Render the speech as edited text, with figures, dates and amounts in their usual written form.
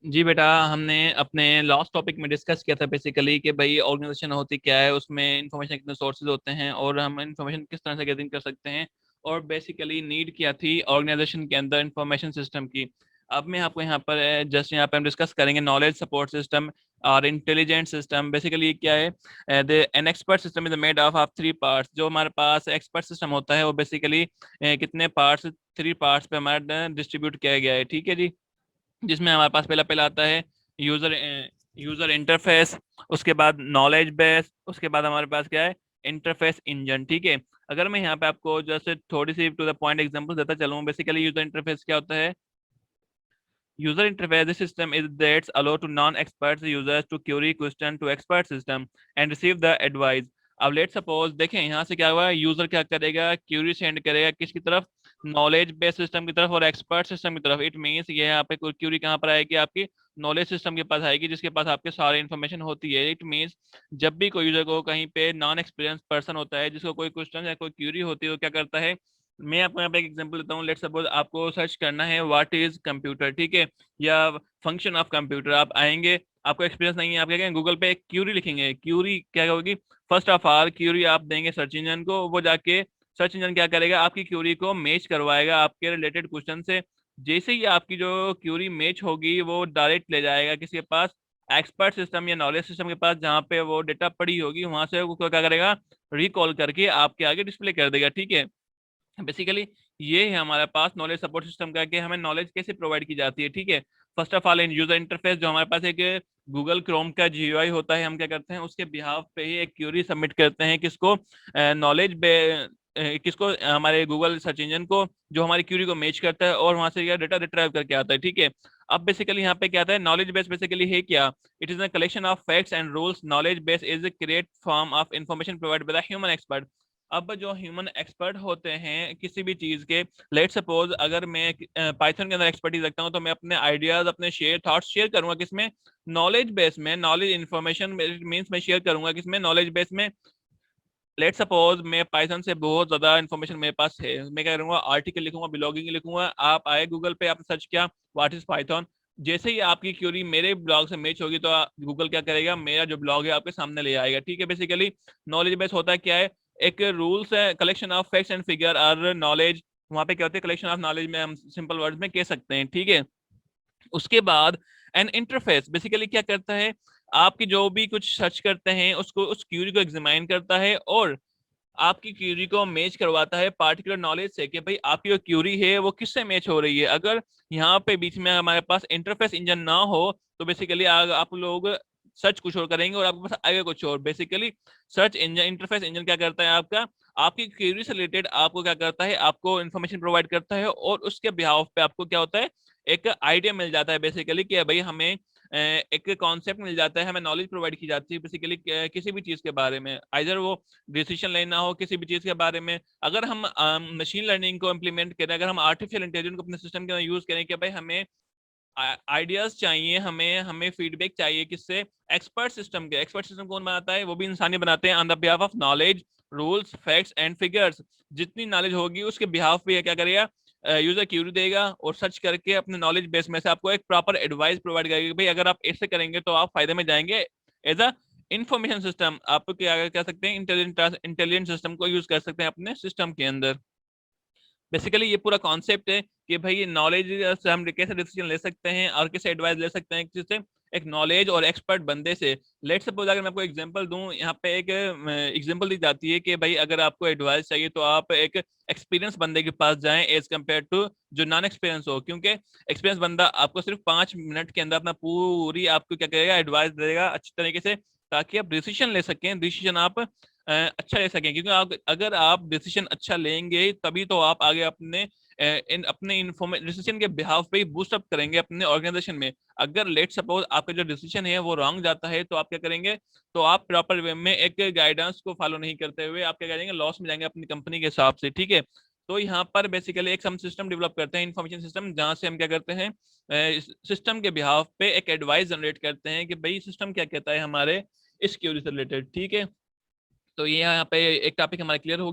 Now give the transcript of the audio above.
जी बेटा, हमने अपने लास्ट टॉपिक में डिस्कस किया था बेसिकली कि भाई ऑर्गेनाइजेशन होती क्या है, उसमें इंफॉर्मेशन कितने सोर्सेज होते हैं और हम इंफॉर्मेशन किस तरह से गैदरिंग कर सकते हैं। और बेसिकली नीड क्या थी ऑर्गेनाइजेशन के अंदर इंफॉर्मेशन सिस्टम की। अब मैं आपको यहाँ पर जस्ट यहाँ पर हम डिस्कस करेंगे नॉलेज सपोर्ट सिस्टम और इंटेलिजेंट सिस्टम। बेसिकली क्या है, the an expert system is made of 3 parts. जो हमारे पास एक्सपर्ट सिस्टम होता है वो बेसिकली कितने पार्ट्स, 3 पार्ट्स पे हमारा डिस्ट्रीब्यूट किया गया है, ठीक है जी। जिसमें हमारे पास पहला पहला आता है यूजर यूजर इंटरफेस, उसके बाद नॉलेज बेस, उसके बाद हमारे पास क्या है, इंटरफेस इंजन, ठीक है। अगर मैं यहाँ पे आपको जस्ट थोड़ी सी टू द पॉइंट एग्जांपल देता चलूँ, बेसिकली यूजर इंटरफेस क्या होता है। User interface system is that allow to non-expert users to query question to expert system and receive the advice। अब लेट सपोज देखें यहाँ से क्या हुआ, यूजर क्या करेगा, क्यूरी सेंड करेगा किसकी तरफ, नॉलेज बेस्ड सिस्टम की तरफ और एक्सपर्ट सिस्टम की तरफ। इट मीन्स ये यहाँ पे क्यूरी कहाँ पर आएगी, आपकी नॉलेज सिस्टम के पास आएगी जिसके पास आपके सारे इन्फॉर्मेशन होती है। इट मीन्स जब भी कोई यूजर को कहीं पे नॉन एक्सपीरियंस पर्सन होता है जिसको कोई क्वेश्चन या कोई क्यूरी होती है, तो क्या करता है। मैं आपको यहाँ पे एक एग्जांपल देता हूँ। लेट सपोज आपको सर्च करना है व्हाट इज कंप्यूटर, ठीक है, या फंक्शन ऑफ कंप्यूटर। आप आएंगे, आपको एक्सपीरियंस नहीं है, आप क्या करेंगे, गूगल पे एक क्यूरी लिखेंगे। क्यूरी क्या होगी, फर्स्ट ऑफ ऑल क्यूरी आप देंगे सर्च इंजन को, वो जाके सर्च इंजन क्या करेगा, आपकी क्यूरी को मैच करवाएगा आपके रिलेटेड क्वेश्चन से। जैसे ही आपकी जो क्यूरी मैच होगी वो डायरेक्ट ले जाएगा किसके पास, एक्सपर्ट सिस्टम या नॉलेज सिस्टम के पास, जहाँ पे वो डेटा पड़ी होगी वहां से वो क्या करेगा, रिकॉल करके आपके आगे डिस्प्ले कर देगा, ठीक है। बेसिकली ये है हमारे पास नॉलेज सपोर्ट सिस्टम का कि हमें नॉलेज कैसे प्रोवाइड की जाती है, ठीक है। First of all in user interface, जो हमारे पास एक गूगल क्रोम का जीयूआई होता है, हम क्या करते हैं उसके बिहाफ पे ही एक क्यूरी सबमिट करते हैं किसको, नॉलेज किसको, हमारे गूगल सर्च इंजन को, जो हमारी क्यूरी को मैच करता है और वहां से यह डेटा रिट्राइव करके आता है, ठीक है। अब बेसिकली यहाँ पे क्या आता है, नॉलेज बेस बेसिकली है क्या, it is a collection of facts and rules. Knowledge base is create form of information provide by the human expert. अब जो ह्यूमन एक्सपर्ट होते हैं किसी भी चीज के, लेट सपोज अगर मैं पाइथन के अंदर एक्सपर्टीज रखता हूँ तो मैं अपने आइडियाज, अपने शेयर थॉट्स शेयर करूंगा किसमें, नॉलेज बेस में। नॉलेज इन्फॉर्मेशन मीन्स मैं शेयर करूंगा किसमें, नॉलेज बेस में। लेट सपोज मैं पाइथन से बहुत ज्यादा इन्फॉर्मेशन मेरे पास है, मैं क्या करूंगा, आर्टिकल लिखूंगा, ब्लॉगिंग लिखूंगा। आप आए गूगल पे, आपने सर्च किया व्हाट इज पाइथन, जैसे ही आपकी क्यूरी मेरे ब्लॉग से मैच होगी तो गूगल क्या करेगा, मेरा जो ब्लॉग है आपके सामने ले आएगा, ठीक है। बेसिकली नॉलेज बेस होता है क्या है, एक रूल्स है, collection of facts and figure और नॉलेज। वहां पे क्या होता है, कलेक्शन ऑफ नॉलेज में हम सिंपल वर्ड्स में कह सकते हैं, ठीक है। उसके बाद एन इंटरफेस बेसिकली क्या करता है, आपकी जो भी कुछ सर्च करते हैं उसको, उस क्यूरी को एग्जामिन करता है और आपकी क्यूरी को मैच करवाता है पार्टिकुलर नॉलेज से कि भाई आपकी जो क्यूरी है वो किससे मैच हो रही है। अगर यहाँ पे बीच में हमारे पास इंटरफेस इंजन ना हो तो बेसिकली आप लोग सर्च कुछ और करेंगे और आपके पास आएगा कुछ और। Basically search engine, interface engine क्या करता है, आपका आपकी क्वेरी से रिलेटेड आपको क्या करता है, आपको इन्फॉर्मेशन प्रोवाइड करता है और उसके बिहाफ पे आपको क्या होता है, एक आइडिया मिल जाता है बेसिकली कि भाई हमें एक कॉन्सेप्ट मिल जाता है, हमें नॉलेज प्रोवाइड की जाती है बेसिकली किसी भी चीज के बारे में, आइदर वो डिसीजन लेना हो किसी भी चीज के बारे में। अगर हम मशीन लर्निंग को इम्प्लीमेंट करें, अगर हम आर्टिफिशियल इंटेलिजेंस को अपने सिस्टम के अंदर यूज करें कि भाई हमें आइडियाज चाहिए, हमें हमें फीडबैक चाहिए किससे, एक्सपर्ट सिस्टम के। एक्सपर्ट सिस्टम कौन बनाता है, वो भी इंसान ही बनाते हैं, on the behalf of knowledge, rules, facts and figures. जितनी नॉलेज होगी उसके बिहाफ पे क्या करेगा, यूजर क्यूरी देगा और सर्च करके अपने नॉलेज बेस में से आपको एक प्रॉपर एडवाइस प्रोवाइड करेगा, भाई अगर आप ऐसे करेंगे तो आप फायदे में जाएंगे। एज अ इंफॉर्मेशन सिस्टम आप क्या कह सकते हैं, इंटेलिजेंट सिस्टम को यूज कर सकते हैं अपने सिस्टम के अंदर। बेसिकली ये पूरा कॉन्सेप्ट है कि भाई नॉलेज से हम कैसे डिसीजन ले सकते हैं और कैसे एडवाइस ले सकते हैं किसी से, एक नॉलेज और एक्सपर्ट बंदे से। लेट सपोज अगर मैं आपको एग्जांपल दूं, यहाँ पे एक एग्जांपल दी जाती है कि भाई अगर आपको एडवाइस चाहिए तो आप एक एक्सपीरियंस बंदे के पास जाएं एज कम्पेयर टू जो नॉन एक्सपीरियंस हो, क्योंकि एक्सपीरियंस बंदा आपको सिर्फ 5 मिनट के अंदर अपना पूरी आपको क्या करेगा, एडवाइस देगा अच्छी तरीके से, ताकि आप डिसीजन ले सकें, डिसीजन आप अच्छा ले सकें। क्योंकि आप अगर आप डिसीजन अच्छा लेंगे तभी तो आप आगे अपने इन अपने इन्फॉर्मेशन डिसीजन के बिहाफ पे ही बूस्ट अप करेंगे अपने ऑर्गेनाइजेशन में। अगर लेट सपोज आपका जो डिसीजन है वो रॉन्ग जाता है तो आप क्या करेंगे, तो आप प्रॉपर वे में एक गाइडेंस को फॉलो नहीं करते हुए आप क्या करेंगे, लॉस में जाएंगे अपनी कंपनी के हिसाब से, ठीक है। तो यहाँ पर बेसिकली एक हम सिस्टम डेवलप करते हैं, इन्फॉर्मेशन सिस्टम, जहाँ से हम क्या करते हैं, सिस्टम के बिहाफ पे एक एडवाइस जनरेट करते हैं कि भाई सिस्टम क्या कहता है हमारे इस क्यूरी से रिलेटेड, ठीक है। तो ये यहाँ पे एक टॉपिक हमारा क्लियर हो गया।